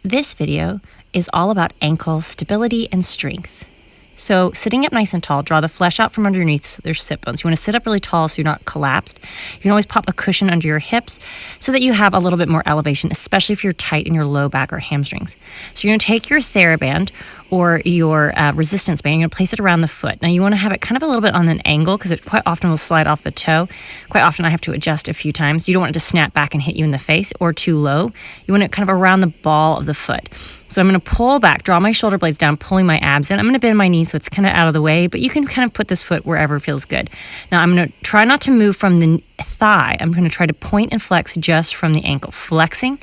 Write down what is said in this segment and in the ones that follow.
This video is all about ankle stability and strength. So sitting up nice and tall, draw the flesh out from underneath their sit bones. You want to sit up really tall so you're not collapsed. You can always pop a cushion under your hips so that you have a little bit more elevation, especially if you're tight in your low back or hamstrings. So you're going to take your TheraBand or your resistance band, you're going to place it around the foot. Now you want to have it kind of a little bit on an angle because it quite often will slide off the toe. Quite often I have to adjust a few times. You don't want it to snap back and hit you in the face or too low. You want it kind of around the ball of the foot. So I'm going to pull back, draw my shoulder blades down, pulling my abs in. I'm going to bend my knees so it's kind of out of the way, but you can kind of put this foot wherever feels good. Now I'm going to try not to move from the thigh. I'm going to try to point and flex just from the ankle, flexing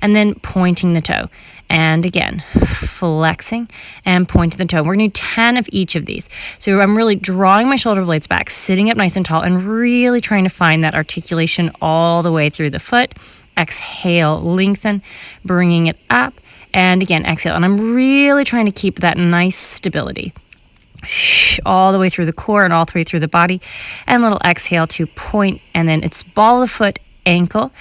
and then pointing the toe. And again, flexing and pointing the toe. We're going to do 10 of each of these. So I'm really drawing my shoulder blades back, sitting up nice and tall, and really trying to find that articulation all the way through the foot. Exhale, lengthen, bringing it up. And again, exhale. And I'm really trying to keep that nice stability all the way through the core and all the way through the body. And a little exhale to point, and then it's ball of the foot, ankle,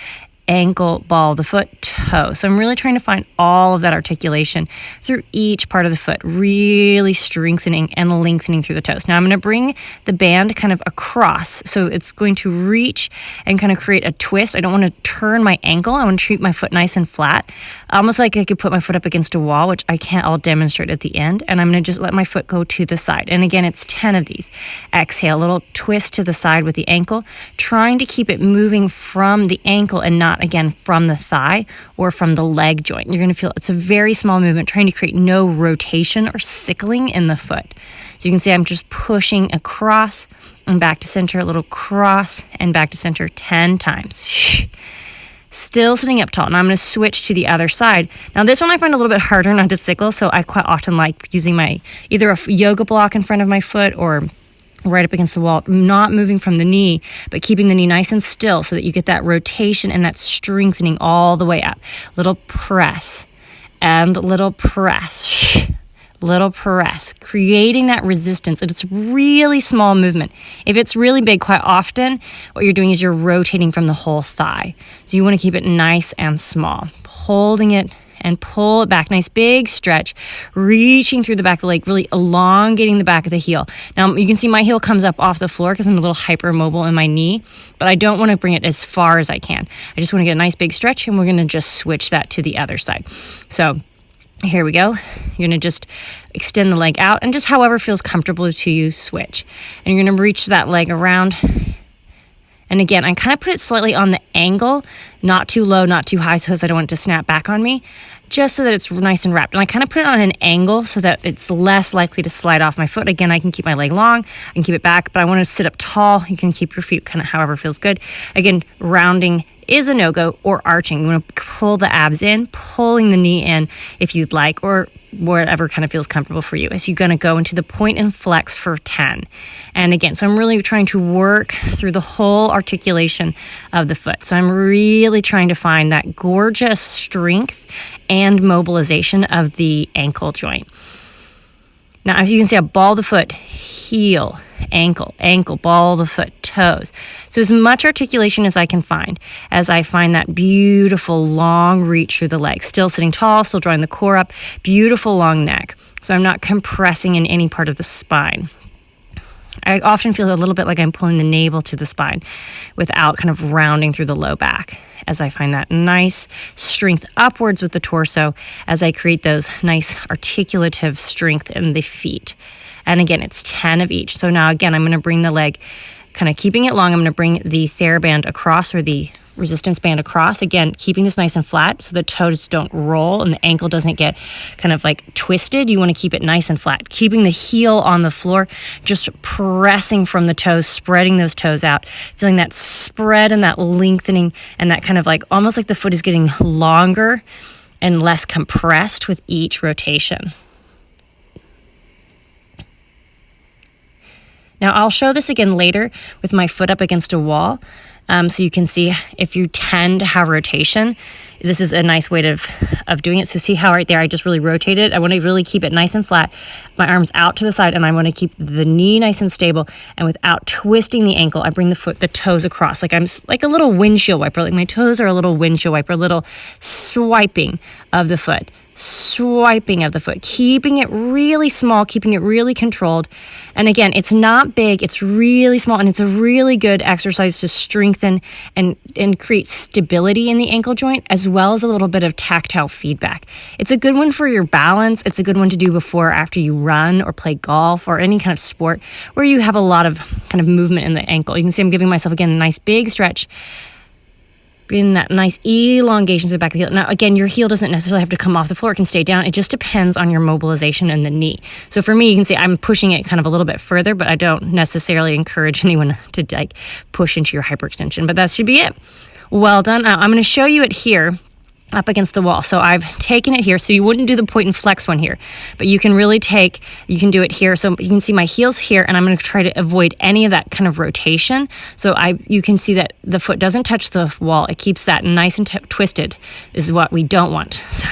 ankle, ball of the foot, toe. So I'm really trying to find all of that articulation through each part of the foot, really strengthening and lengthening through the toes. Now I'm going to bring the band kind of across. So it's going to reach and kind of create a twist. I don't want to turn my ankle. I want to treat my foot nice and flat, almost like I could put my foot up against a wall, which I can't. I'll demonstrate at the end. And I'm going to just let my foot go to the side. And again, it's 10 of these. Exhale, a little twist to the side with the ankle, trying to keep it moving from the ankle and not, again, from the thigh or from the leg joint. You're going to feel it's a very small movement, trying to create no rotation or sickling in the foot. So you can see I'm just pushing across and back to center, a little cross and back to center 10 times. Still sitting up tall. Now I'm going to switch to the other side. Now this one I find a little bit harder not to sickle, so I quite often like using my either a yoga block in front of my foot or right up against the wall, not moving from the knee, but keeping the knee nice and still so that you get that rotation and that strengthening all the way up. Little press and little press, little press, creating that resistance. And it's a really small movement. If it's really big, quite often what you're doing is you're rotating from the whole thigh. So you want to keep it nice and small, holding it and pull it back. Nice big stretch, reaching through the back of the leg, really elongating the back of the heel. Now you can see my heel comes up off the floor because I'm a little hypermobile in my knee, but I don't want to bring it as far as I can. I just want to get a nice big stretch, and we're going to just switch that to the other side. So here we go. You're going to just extend the leg out and just however feels comfortable to you, switch. And you're going to reach that leg around. And again, I kind of put it slightly on the angle, not too low, not too high, so I don't want it to snap back on me, just so that it's nice and wrapped. And I kind of put it on an angle so that it's less likely to slide off my foot. Again, I can keep my leg long, I can keep it back, but I want to sit up tall. You can keep your feet kind of however feels good. Again, rounding is a no-go, or arching. You want to pull the abs in, pulling the knee in if you'd like, or whatever kind of feels comfortable for you. As you're going to go into the point and flex for 10. And again, so I'm really trying to work through the whole articulation of the foot. So I'm really trying to find that gorgeous strength and mobilization of the ankle joint. Now, as you can see, I ball the foot, heel, ankle, ankle, ball the foot, toes. So as much articulation as I can find, as I find that beautiful long reach through the legs. Still sitting tall, still drawing the core up, beautiful long neck. So I'm not compressing in any part of the spine. I often feel a little bit like I'm pulling the navel to the spine without kind of rounding through the low back, as I find that nice strength upwards with the torso as I create those nice articulative strength in the feet. And again, it's 10 of each. So now again, I'm going to bring the leg, kind of keeping it long. I'm going to bring the TheraBand across, or the resistance band across. Again, keeping this nice and flat so the toes don't roll and the ankle doesn't get kind of like twisted. You want to keep it nice and flat. Keeping the heel on the floor, just pressing from the toes, spreading those toes out, feeling that spread and that lengthening and that kind of like almost like the foot is getting longer and less compressed with each rotation. Now I'll show this again later with my foot up against a wall. So you can see if you tend to have rotation, this is a nice way of doing it. So see how right there, I just really rotate it. I want to really keep it nice and flat. My arms out to the side, and I want to keep the knee nice and stable. And without twisting the ankle, I bring the toes across. Like I'm like a little windshield wiper. Like my toes are a little windshield wiper, a little swiping of the foot, swiping of the foot, keeping it really small, keeping it really controlled. And again, it's not big, it's really small, and it's a really good exercise to strengthen and create stability in the ankle joint, as well as a little bit of tactile feedback. It's a good one for your balance. It's a good one to do before or after you run or play golf or any kind of sport where you have a lot of kind of movement in the ankle. You can see I'm giving myself, again, a nice big stretch, in that nice elongation to the back of the heel. Now, again, your heel doesn't necessarily have to come off the floor. It can stay down. It just depends on your mobilization in the knee. So for me, you can see I'm pushing it kind of a little bit further, but I don't necessarily encourage anyone to like push into your hyperextension. But that should be it. Well done. Now, I'm going to show you it here up against the wall. So I've taken it here. So you wouldn't do the point and flex one here, but you can really you can do it here. So you can see my heel's here, and I'm going to try to avoid any of that kind of rotation. So you can see that the foot doesn't touch the wall. It keeps that nice and twisted. This is what we don't want. So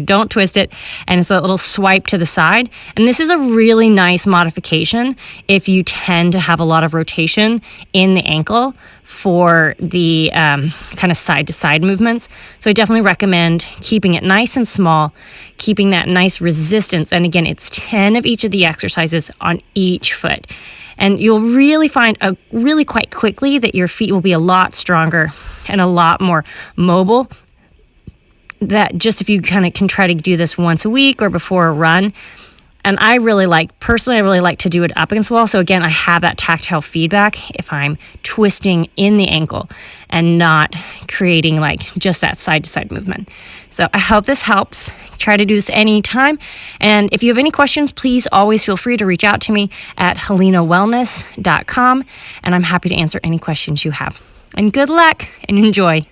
don't twist it. And it's a little swipe to the side. And this is a really nice modification if you tend to have a lot of rotation in the ankle for the kind of side-to-side movements. So I definitely recommend keeping it nice and small, keeping that nice resistance. And again, it's 10 of each of the exercises on each foot. And you'll really find really quite quickly that your feet will be a lot stronger and a lot more mobile. That just if you kind of can try to do this once a week or before a run. And I really like to do it up against the wall. So again, I have that tactile feedback if I'm twisting in the ankle and not creating like just that side-to-side movement. So I hope this helps. Try to do this anytime. And if you have any questions, please always feel free to reach out to me at helenawellness.com. And I'm happy to answer any questions you have. And good luck and enjoy.